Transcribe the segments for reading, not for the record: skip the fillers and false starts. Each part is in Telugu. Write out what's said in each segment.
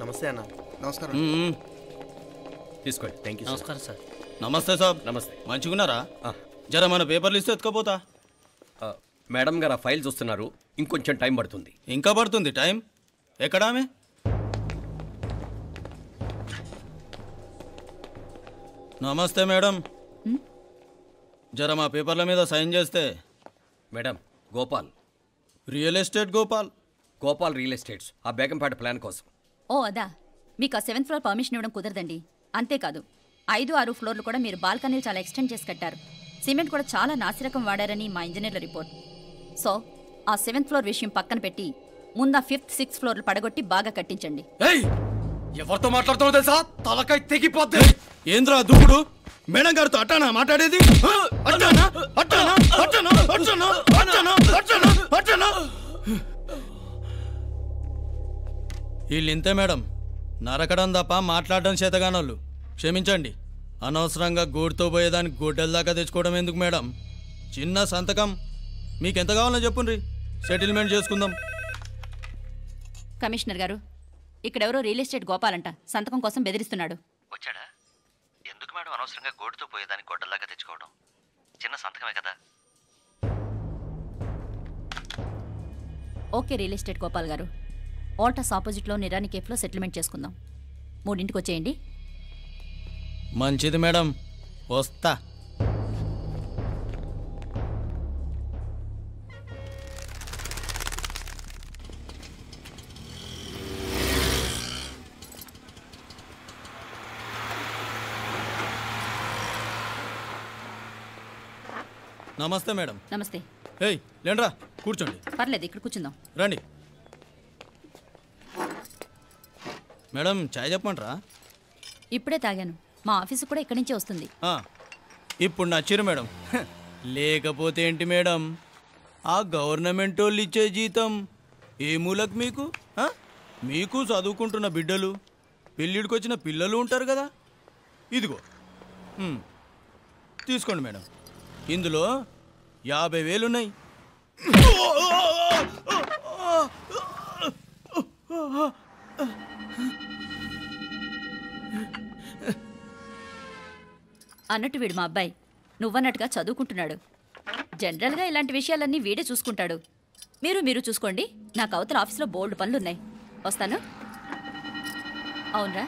నమస్తే అన్న. నమస్కారం. తీసుకోండి. Thank you. నమస్కారం సార్. నమస్తే సాబ్. నమస్తే. మంచిగున్నారా? జర మన పేపర్లు ఇస్తే ఎత్తుకపోతా. మేడం గారు ఆ ఫైల్ చూస్తున్నారు, ఇంకొంచెం టైం పడుతుంది. ఇంకా పడుతుంది టైం? ఎక్కడామే? నమస్తే మేడం, జర మా పేపర్ల మీద సైన్ చేస్తే. Madam, Gopal, real estate Gopal. Gopal real estates, ఆ బేగంపేట ప్లాన్ కోసం. ఓ అదా, మీకు ఆ 7th ఫ్లోర్ పర్మిషన్ ఇవ్వడం కుదరదండి. అంతేకాదు 5, 6 ఫ్లోర్లు కూడా మీరు బాల్కనీలు చాలా ఎక్స్టెండ్ చేసి కట్టారు. సిమెంట్ కూడా చాలా నాసిరకం వాడారని మా ఇంజనీర్ల రిపోర్ట్. సో ఆ 7th ఫ్లోర్ విషయం పక్కన పెట్టి ముందు ఆ 5th, 6th ఫ్లోర్లు పడగొట్టి బాగా కట్టించండి. ఎవరితో మాట్లాడుతున్నావు తెలుసా? తలకాయ తెగిపోద్ది. ఏంద్రా దూకుడు? మేడం గారితో అట్టానా మాట్లాడేది? వీళ్ళింతే మేడం, నరకడం తప్ప మాట్లాడడం చేతగానోళ్ళు. క్షమించండి, అనవసరంగా గోడుతో పోయేదానికి గొడ్డల దాకా తెచ్చుకోవడం ఎందుకు మేడం? చిన్న సంతకం మీకెంత కావాలో చెప్పుండ్రి, సెటిల్మెంట్ చేసుకుందాం. కమిషనర్ గారు, ఇక్కడెవరో రియల్ ఎస్టేట్ గోపాలంట సంతకం కోసం బెదిరిస్తున్నాడు. వచ్చాడా? ఎందుకు మేడం అనవసరంగా గోడుతో పోయేదానికి గొడ్డల్లాగా తెచ్చుకోవడం? చిన్న సంతకమే కదా. ఓకే రియల్ ఎస్టేట్ గోపాల్ గారు, ఆల్టాస్ ఆపోజిట్లో నిరాని కేఫ్లో సెటిల్మెంట్ చేసుకుందాం. 3ంటికి వచ్చేయండి. మంచిది మేడం, వస్తా. నమస్తే మేడం. నమస్తే. ఏయ్ లేండ్రా, కూర్చోండి. పర్లేదు, ఇక్కడ కూర్చుందాం. రండి మేడం, చాయ్ చెప్పమంటారా? ఇప్పుడే తాగాను. మా ఆఫీసు కూడా ఇక్కడి నుంచే వస్తుంది. ఇప్పుడు నచ్చిరు మేడం. లేకపోతే ఏంటి మేడం, ఆ గవర్నమెంట్ వాళ్ళు ఇచ్చే జీతం ఏ మూలకు మీకు? మీకు చదువుకుంటున్న బిడ్డలు, పెళ్ళిడికి వచ్చిన పిల్లలు ఉంటారు కదా. ఇదిగో తీసుకోండి మేడం, ఇందులో 50,000 ఉన్నాయి. అన్నట్టు వీడు మా అబ్బాయి నువ్వన్నట్టుగా చదువుకుంటున్నాడు. జనరల్గా ఇలాంటి విషయాలన్నీ వీడే చూసుకుంటాడు. మీరు చూసుకోండి. నాకు అవతల ఆఫీస్లో బోల్డ్ పనులున్నాయి. వస్తాను. అవునరా,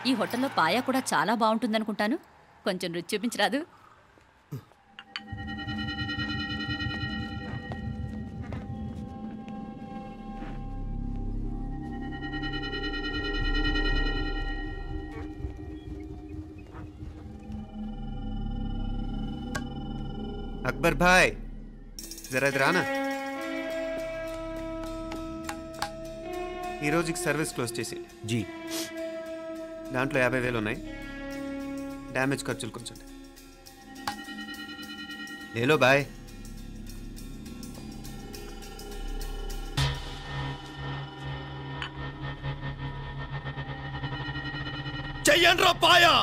ఈ హోటల్లో పాయా కూడా చాలా బాగుంటుందనుకుంటాను. కొంచెం రుచి చూపించరాదు? అక్బర్ భాయ్, జరా రానా. ఈ రోజుకి సర్వీస్ క్లోజ్ చేసి జీ, దాంట్లో 50,000 ఉన్నాయి. డ్యామేజ్ ఖర్చులు కొంచెం లేలో బాయ్. చెయ్యండ్రా పాయా.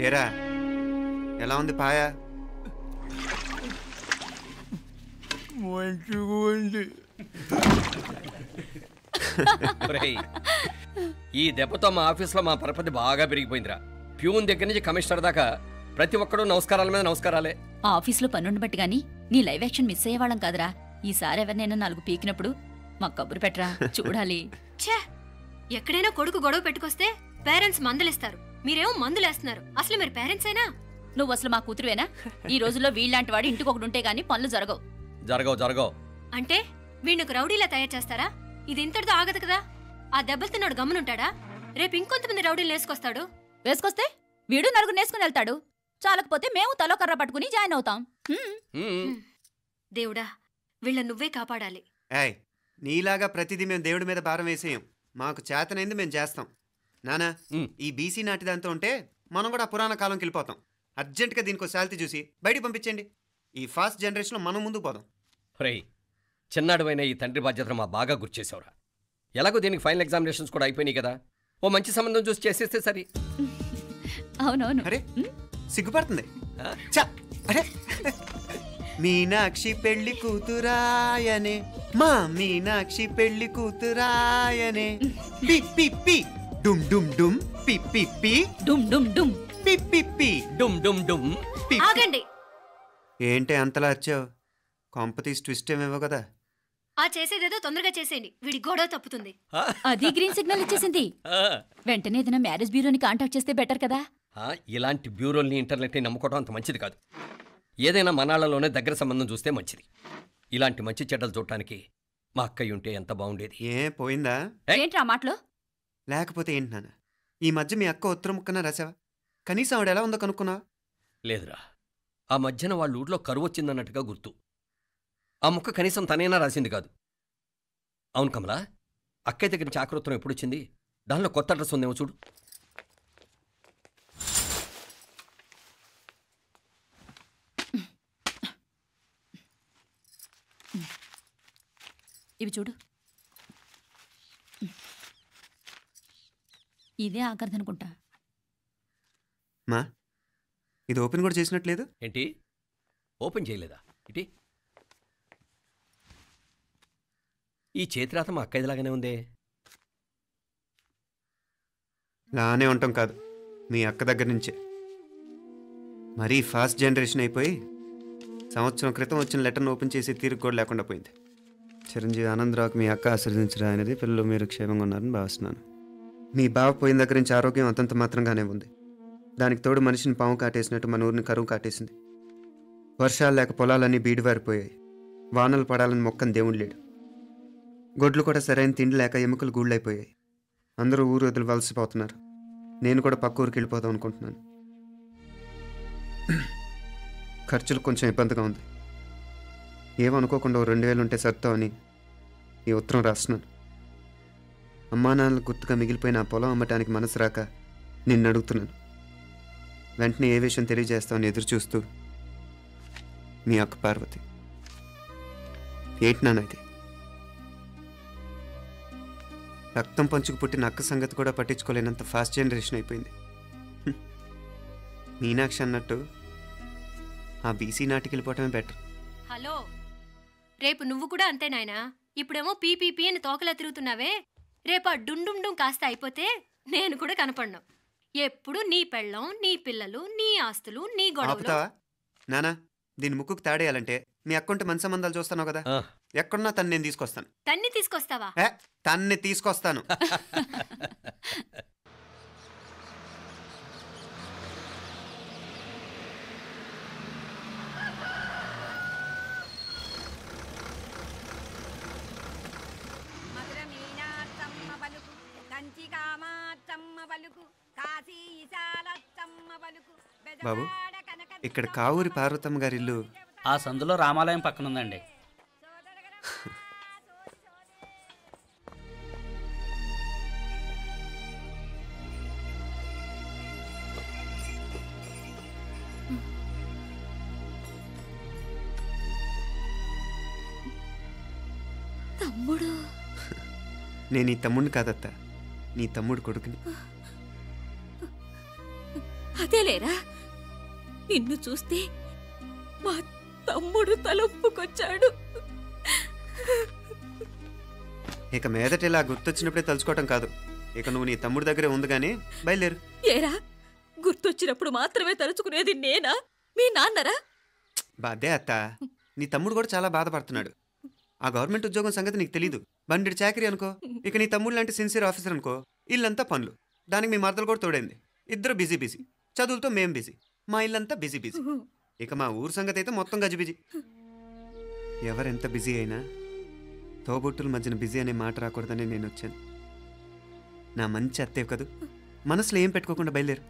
ఏరా ఎలా ఉంది పాయ? మంచిగా ఉంది. ఒరేయ్, ఈ దెబ్బతో మా ఆఫీస్లో మా పరపతి బాగా పెరిగిపోయిందిరా. ప్యూన్ దగ్గర నుంచి కమిషనర్ దాకా ప్రతి ఒక్కడు నమస్కారాల మీద నమస్కారాలే. ఆ ఆఫీస్లో పనుండి బట్టి గాని నీ లైవ్ యాక్షన్ మిస్ అయ్యేవాళ్ళం కాదురా. ఈసారి ఎవరినైనా 4 పీకినప్పుడు మాకు కబురు పెట్టరా, చూడాలి. ఛే, ఎక్కడైనా కొడుకు గొడవ పెట్టుకొస్తే పేరెంట్స్ మందులేస్తారు, మీరేమో మందులేస్తున్నారు. అసలు మీరు పేరెంట్స్ అయినా? నువ్వు అసలు మా కూతురువేనా? ఈ రోజుల్లో వీళ్ళలాంటి వాడు ఇంటికి ఒకటి ఉంటే గానీ పనులు జరగవు. జరగవు. అంటే వీణ్ణకు రౌడీలా తయారు చేస్తారా? ఇది ఇంతటితో ఆగదు కదా. ఆ దెబ్బలు తిన్నాడు గమ్మునుంటాడా? రేపు ఇంకొంతమంది రౌడీలు వేసుకొస్తాడు. వేసుకొస్తే వీడు 4 నేసుకుని వెళ్తాడు. చాలకపోతే మేము తలో కర్ర పట్టుకుని జాయిన్ అవుతాం. దేవుడా, వీళ్ళ నువ్వే కాపాడాలి. ఏయ్, నీలాగా ప్రతిదీ మేము దేవుడి మీద భారం వేసేయం. మాకు చేతనైంది మేము చేస్తాం. నానా, ఈ బీసీ నాటి దాంతో ఉంటే మనం కూడా పురాణ కాలంకి వెళ్ళిపోతాం. అర్జెంటుగా దీనికి శాలిటీ చూసి బయటికి పంపించండి. ఈ ఫాస్ట్ జనరేషన్లో మనం ముందుకు పోదాం. ఒరేయ్, చిన్నాడువైన ఈ తండ్రి బాధ్యతను మా బాగా గుర్చేసావురా. ఎలాగో దీనికి ఫైనల్ ఎగ్జామినేషన్స్ కూడా అయిపోయినాయి కదా, ఓ మంచి సంబంధం చూసి చేసేస్తే సరి. అవునవును. అరే సిగ్గుపడుతుంది. అరే మీనాక్షి పెళ్లి కూతురాయనే, మా మీనాక్షి పెళ్లి కూతురాయనే. పి పి పి డుమ్ డుమ్ డుమ్ పి పి పి డుమ్ డుమ్ డుమ్ పి పి పి డుమ్ డుమ్ డుమ్. ఆగండి. ఏంటి అంతలా వచ్చావు? కాంపతీస్ ట్విస్ట్ ఏమేవో కదా. ఆ చేసేదేదో తొందరగా చేసేయండి, వీడి గొడవ తప్పుతుంది. అది గ్రీన్ సిగ్నల్ ఇచ్చేసింది. వెంటనే ఏదైనా మ్యారేజ్ బ్యూరోని కాంటాక్ట్ చేస్తే బెటర్ కదా. ఇలాంటి బ్యూరోల్ని ఇంటర్నెట్ని నమ్ముకోవడం అంత మంచిది కాదు. ఏదైనా మనాళ్ళలోనే దగ్గర సంబంధం చూస్తే మంచిది. ఇలాంటి మంచి చెడ్డలు చూడటానికి మా అక్కయ్య ఉంటే ఎంత బాగుండేది. ఏ పోయిందా? ఏంటి ఆ మాటలు? లేకపోతే ఏంటి నాన్న, ఈ మధ్య మీ అక్క ఉత్తరం ముక్కన రాసావా? కనీసం ఆవిడ ఎలా ఉందో కనుక్కున్నావా? లేదురా, ఆ మధ్యన వాళ్ళ ఊర్లో కరువు వచ్చిందన్నట్టుగా గుర్తు. ఆ ముక్క కనీసం తనైనా రాసింది కాదు. అవును కమలా, అక్కయ్య దగ్గర నుంచి ఆకృతం ఎప్పుడు వచ్చింది? దానిలో కొత్త అడ్రస్ ఉందేమో చూడు. ఇవి చూడు. ఇదే ఆఖరిదనుకుంటా. మా ఇది ఓపెన్ కూడా చేసినట్లేదు. ఏంటి ఓపెన్ చేయలేదా? ఇటీ ఈ చేతిరాత మా అక్కయ్యలాగానే ఉందే. లానే ఉంటాం కాదు, మీ అక్క దగ్గర నుంచే. మరీ ఫాస్ట్ జనరేషన్ అయిపోయి సంవత్సరం క్రితం వచ్చిన లెటర్ను ఓపెన్ చేసి తీరుకు కూడా లేకుండా పోయింది. చిరంజీవి ఆనందరావుకి మీ అక్క ఆశీర్వదించరా అనేది, పిల్లలు మీరు క్షేమంగా ఉన్నారని భావిస్తున్నాను. మీ బావ పోయిన దగ్గర నుంచి ఆరోగ్యం అంతంత మాత్రంగానే ఉంది. దానికి తోడు మనిషిని పాము కాటేసినట్టు మన ఊరిని కరువు కాటేసింది. వర్షాలు లేక పొలాలన్నీ బీడివారిపోయాయి. వానలు పడాలని మొక్కని దేవుడు లేడు. గొడ్లు కూడా సరైన తిండి లేక ఎముకలు గూళ్ళైపోయాయి. అందరూ ఊరు వదిలి వలసిపోతున్నారు. నేను కూడా పక్క ఊరికి వెళ్ళిపోదాం అనుకుంటున్నాను. ఖర్చులు కొంచెం ఇబ్బందిగా ఉంది. ఏమనుకోకుండా 2000 ఉంటే సర్తావని ఈ ఉత్తరం రాస్తున్నాను. అమ్మా నాన్నలకు గుర్తుగా మిగిలిపోయిన ఆ పొలం అమ్మటానికి మనసు రాక నిన్ను అడుగుతున్నాను. వెంటనే ఏ విషయం తెలియజేస్తామని ఎదురు చూస్తూ మీ అక్క పార్వతి. ఏంటి నాన్న ఇది? రక్తం పంచుకు పుట్టిన అక్క సంగతి కూడా పట్టించుకోలేనంత ఫాస్ట్ జనరేషన్ అయిపోయింది. మీనాక్షి అన్నట్టు ఆ బీసీ నాటికి వెళ్ళిపోవటమే బెటర్. హలో, రేపు నువ్వు కూడా అంతే నాయనా. ఇప్పుడేమో పీపీపీ అని తోకలా తిరుగుతున్నావే, రేపు ఆ డుండుండుం కాస్త అయిపోతే నేను కూడా కనపడ్ను. ఎప్పుడు నీ పెళ్ళం, నీ పిల్లలు, నీ ఆస్తులు, నీ గొడవలు. ఆపుతావా నానా? దీని ముక్కుకు తాడేయాలంటే మీ అక్కంటే మంచి సంబంధాలు చూస్తాను కదా. ఎక్కడున్నా తను నేను తీసుకొస్తాను. తన్ని తీసుకొస్తావా? తన్ని తీసుకొస్తాను. బాబు, ఇక్కడ కావూరి పార్వతమ్మ గారి ఇల్లు ఆ సందులో రామాలయం పక్కన ఉందండి. తమ్ముడు? నేను ఈ తమ్ముడిని కాదత్త, నీ తమ్ముడు కొడుకుని. అదేలేరా, నిన్ను చూస్తే మా తమ్ముడు తలొప్పుకొచ్చాడు. ఇక మీదట ఇలా గుర్తొచ్చినప్పుడే తలుచుకోవటం కాదు. ఇక నువ్వు నీ తమ్ముడి దగ్గరే ఉంది కానీ బయలుదేరు. ఏరా, గుర్తొచ్చినప్పుడు మాత్రమే తలుచుకునేది నేనా, మీ నాన్నరా? బాధే అత్త, నీ తమ్ముడు కూడా చాలా బాధపడుతున్నాడు. ఆ గవర్నమెంట్ ఉద్యోగం సంగతి నీకు తెలీదు. బండి చాకరీ అనుకో. ఇక నీ తమ్ముడు లాంటి సిన్సియర్ ఆఫీసర్ అనుకో. ఇల్లంతా పనులు, దానికి మీ మరదలు కూడా తోడైంది. ఇద్దరు బిజీ బిజీ. చదువులతో మేం బిజీ. మా ఇల్లంతా బిజీ బిజీ. ఇక మా ఊరు సంగతి అయితే మొత్తం గజిబిజీ. ఎవరెంత బిజీ అయినా తోబుట్టుల మధ్యన బిజీ అనే మాట రాకూడదని నేను వచ్చాను. నా మంచి అత్తేవి కదూ, మనసులో ఏం పెట్టుకోకుండా బయలుదేరు.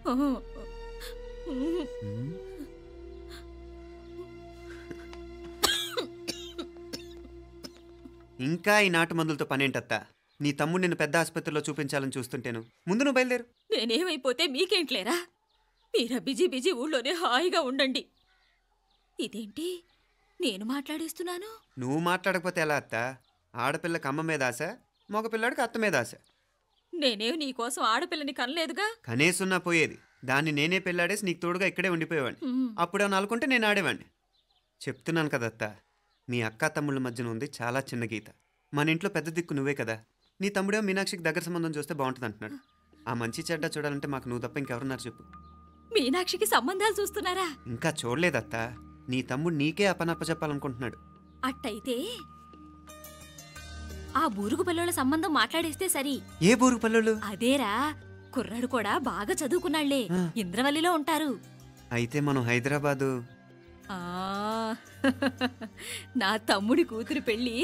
ఇంకా ఈ నాటు మందులతో పనేంటత్తా? నీ తమ్ముడు నిన్ను పెద్ద ఆసుపత్రిలో చూపించాలని చూస్తుంటేను. ముందు నువ్వు బయలుదేరు. నేనేమైపోతే మీకేంట్లేరా? మీరా బిజీ బిజీ ఊళ్ళోనే హాయిగా ఉండండి. ఇదేంటి నేను మాట్లాడేస్తున్నాను? నువ్వు మాట్లాడకపోతే ఎలా అత్త? ఆడపిల్లకి అమ్మ మీద ఆశ, మగపిల్లాడికి అత్త మీద ఆశ. నేనేం నీకోసం ఆడపిల్లని కనలేదుగా. కనేసున్నా పోయేది. దాన్ని నేనే పెళ్ళాడేసి నీకు తోడుగా ఇక్కడే ఉండిపోయేవాడిని. అప్పుడేమన్నా అనుకుంటే నేను ఆడేవాడిని. చెప్తున్నాను కదత్తా, మీ అక్క తమ్ముళ్ళ మధ్యన ఉంది చాలా చిన్న గీత. మన ఇంట్లో పెద్ద దిక్కు నువ్వే కదా. నీ తమ్ముడేమో మీనాక్షికి దగ్గర సంబంధం చూస్తే బాగుంటుంది అంటున్నాడు. ఆ మంచి చెడ్డ చూడాలంటే మాకు నువ్వు తప్ప ఇంకెవరున్నారు చెప్పు? మీనాక్షికి సంబంధాలు చూస్తున్నారా? ఇంకా చూడలేదత్తా. నీ తమ్ముడు నీకే అపనప్ప చెప్పాలనుకుంటున్నాడు. అట్టయితే ఆ బూరుగు పిల్లల సంబంధం మాట్లాడేస్తే సరి. ఏ బూరుగు పల్లెలు? అదేరా, కుర్రాడు కూడా బాగా చదువుకున్నాళ్లే, ఇంద్రవల్లిలో ఉంటారు. అయితే మనం హైదరాబాదు. నా తమ్ముడి కూతురు పెళ్లి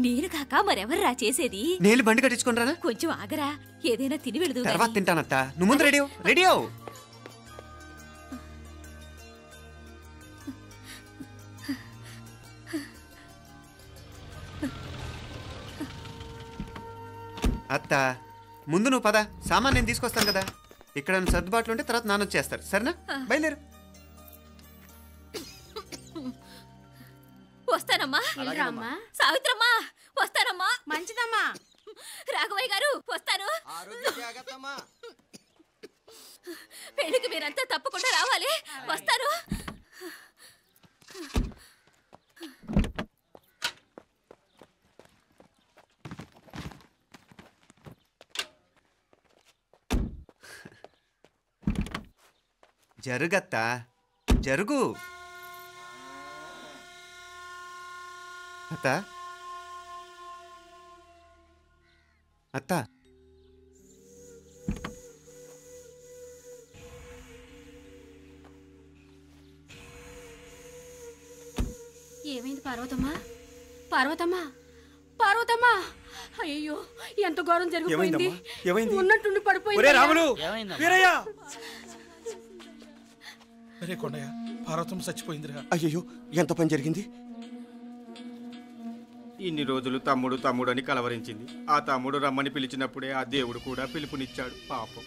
నేను కాక మరెవర్రా చేసేది? నేను బండి కట్టించుకుంటారా? కొంచెం ఆగరా, ఏదైనా తిని వెళదు. తర్వాత తింటానత్తా. నువ్వు ముందు రెడీ రెడీ అవు. అత్త, ముందు నువ్వు పద. సామాన్ నేను తీసుకొస్తాను కదా. ఇక్కడ సర్దుబాట్లు ఉంటే తర్వాత నాన్న వచ్చేస్తారు. సరేనా? బయలుదేరు. వస్తానమ్మా. అమ్మా సావిత్రమ్మా వస్తానమ్మా. మంచిదమ్మా. రాఘవయ్య గారు వస్తాను. పెళ్లికి మీరంతా తప్పకుండా రావాలి. వస్తాను. జరుగత్తా, జరుగు. అత్త, అత్త, ఏమైంది పార్వతమ్మా? పార్వతమ్మా, పార్వతమ్మా! అయ్యో, ఎంత ఘోరం జరిగిపోయింది. ఉన్నట్టుండి పడిపోయింది. రాములు, ఏమైందమ్మా? వీరయ్య! అరే కొండయ్య, పార్వతం చచ్చిపోయిందిరా. అయ్యో, ఎంత పని జరిగింది? ఇన్ని రోజులు తమ్ముడు తమ్ముడు అని కలవరించింది. ఆ తమ్ముడు రమ్మని పిలిచినప్పుడే ఆ దేవుడు కూడా పిలుపునిచ్చాడు. పాపం.